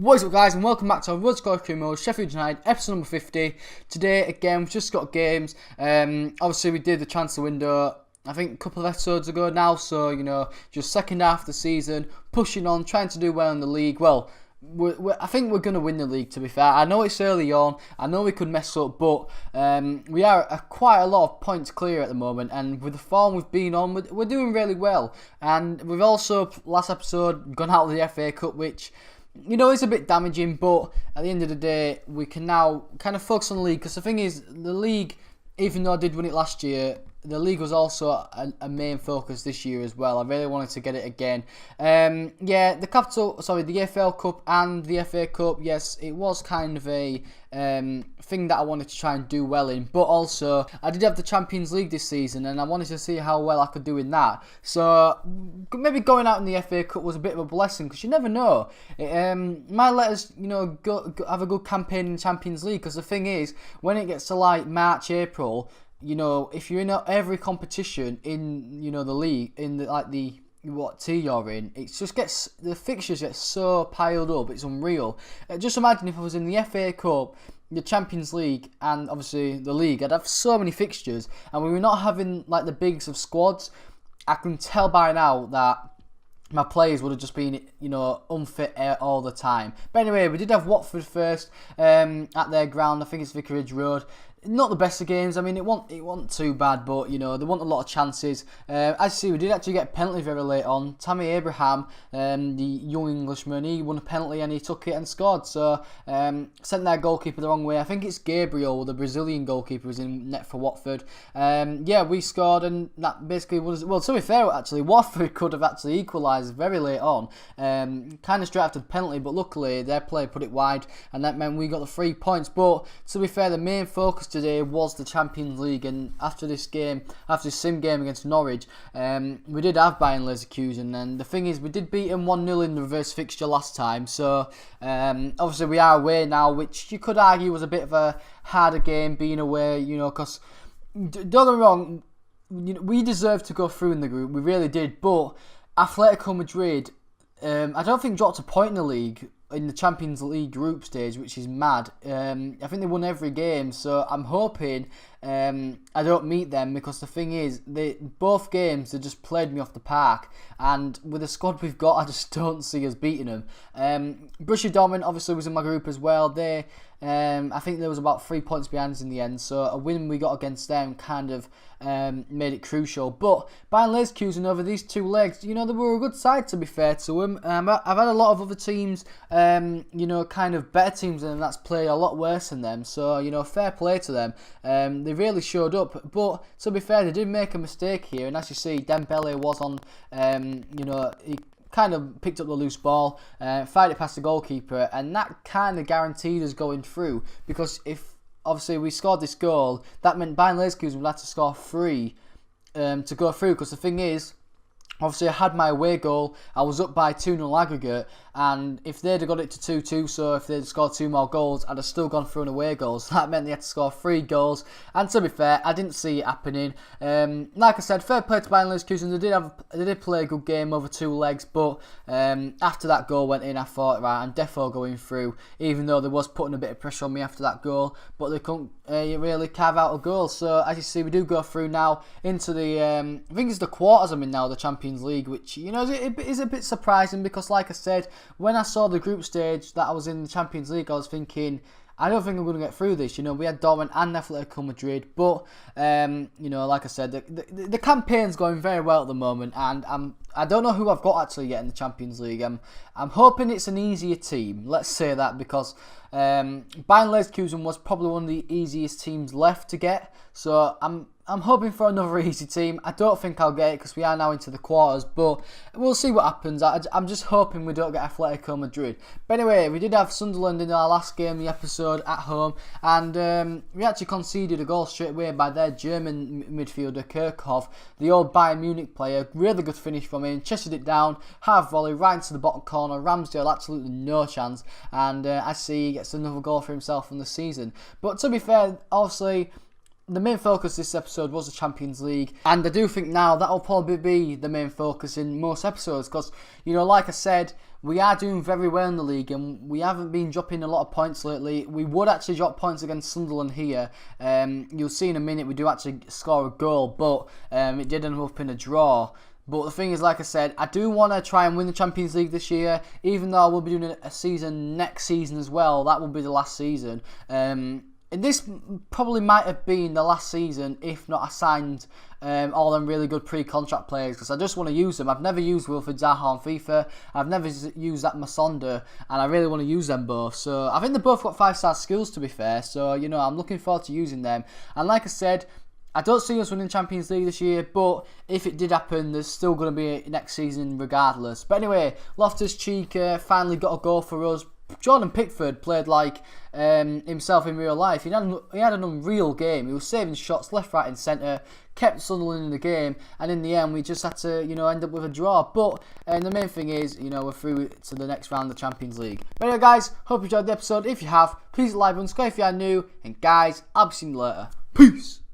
What is up, guys, and welcome back to our Road Score Crew Mode, Sheffield United, episode number 50. Today, again, we've just got games. Obviously, we did the transfer window, I think, a couple of episodes ago now. So, just second half of the season, pushing on, trying to do well in the league. Well, I think we're going to win the league, to be fair. I know it's early on. I know we could mess up, but we are quite a lot of points clear at the moment. And with the form we've been on, we're doing really well. And we've also, last episode, gone out of the FA Cup, which... it's a bit damaging, but at the end of the day, we can now kind of focus on the league. Because the thing is, the league, even though I did win it last year, the league was also a main focus this year as well. I really wanted to get it again. The EFL Cup and the FA Cup, yes, it was kind of a thing that I wanted to try and do well in. But also, I did have the Champions League this season, and I wanted to see how well I could do in that. So, maybe going out in the FA Cup was a bit of a blessing, because you never know. It might let us, go have a good campaign in the Champions League, because the thing is, when it gets to like March, April, if you're in every competition in, the league, in what tier you're in, the fixtures get so piled up, it's unreal. Just imagine if I was in the FA Cup, the Champions League, and obviously the league, I'd have so many fixtures, and we were not having like the bigs of squads. I can tell by now that my players would have just been, unfit all the time. But anyway, we did have Watford first at their ground. I think it's Vicarage Road. Not the best of games. I mean, it wasn't too bad, but, they want a lot of chances. As you see, we did actually get a penalty very late on. Tammy Abraham, the young Englishman, he won a penalty and he took it and scored. So, sent their goalkeeper the wrong way. I think it's Gabriel, the Brazilian goalkeeper, was in net for Watford. We scored, and that basically was... Well, to be fair, actually, Watford could have actually equalised very late on. Kind of straight after the penalty, but luckily their player put it wide, and that meant we got the 3 points. But, to be fair, the main focus today was the Champions League, and after this sim game against Norwich, we did have Bayern Leverkusen, and the thing is, we did beat them 1-0 in the reverse fixture last time, so obviously we are away now, which you could argue was a bit of a harder game being away, because don't get me wrong, we deserved to go through in the group, we really did, but Atletico Madrid, I don't think dropped a point in the league in the Champions League group stage, which is mad. I think they won every game, so I'm hoping I don't meet them, because the thing is, both games they just played me off the park, and with the squad we've got, I just don't see us beating them. Borussia Dortmund obviously was in my group as well. I think there was about 3 points behind us in the end, so a win we got against them kind of made it crucial. But Bayern Leverkusen over these 2 legs, they were a good side, to be fair to them. I've had a lot of other teams, kind of better teams than them that's played a lot worse than them. So, fair play to them. They really showed up. But to be fair, they did make a mistake here, and as you see, Dembele was on, he kind of picked up the loose ball, fired it past the goalkeeper, and that kind of guaranteed us going through, because if obviously we scored this goal, that meant Bayern Leverkusen would have to score 3 to go through, because the thing is, obviously I had my away goal, I was up by 2-0 aggregate, and if they'd have got it to 2-2, so if they'd scored 2 more goals, I'd have still gone through an away goal, so that meant they had to score 3 goals, and to be fair, I didn't see it happening. Like I said, fair play to Bayern Leverkusen, they did play a good game over 2 legs, but after that goal went in, I thought, right, I'm defo going through, even though there was putting a bit of pressure on me after that goal, but they couldn't really carve out a goal. So as you see, we do go through now into the, I think it's the quarters I'm in now, the Champions League, which, is a bit surprising, because like I said, when I saw the group stage that I was in the Champions League, I was thinking, I don't think I'm going to get through this. We had Dortmund and Atletico Madrid, but like I said, the campaign's going very well at the moment, and I don't know who I've got actually yet in the Champions League. I'm hoping it's an easier team. Let's say that, because Bayern Leverkusen was probably one of the easiest teams left to get. So I'm hoping for another easy team. I don't think I'll get it, because we are now into the quarters, but we'll see what happens. I'm just hoping we don't get Atletico Madrid. But anyway, we did have Sunderland in our last game, the episode, at home, and we actually conceded a goal straight away by their German midfielder, Kirchhoff, the old Bayern Munich player. Really good finish from him, chested it down, half volley, right into the bottom corner. Ramsdale, absolutely no chance, and I see he gets another goal for himself in the season. But to be fair, obviously, the main focus this episode was the Champions League, and I do think now that'll probably be the main focus in most episodes because, you know, like I said, we are doing very well in the league and we haven't been dropping a lot of points lately. We would actually drop points against Sunderland here. You'll see in a minute we do actually score a goal, but it did end up in a draw. But the thing is, like I said, I do want to try and win the Champions League this year, even though I will be doing a season next season as well. That will be the last season. And this probably might have been the last season if not I signed all them really good pre-contract players, because I just want to use them. I've never used Wilfried Zaha on FIFA. I've never used that Masonda, and I really want to use them both. So I think they both got 5-star skills, to be fair. So, you know, I'm looking forward to using them. And like I said, I don't see us winning Champions League this year, but if it did happen, there's still going to be next season regardless. But anyway, Loftus-Cheek finally got a goal for us. Jordan Pickford played like himself in real life. He had an unreal game. He was saving shots left, right and centre, kept Sunderland in the game, and in the end we just had to, you know, end up with a draw. But the main thing is, you know, we're through to the next round of the Champions League. But anyway guys, hope you enjoyed the episode. If you have, please like and subscribe if you are new, and guys, I'll be seeing you later. Peace!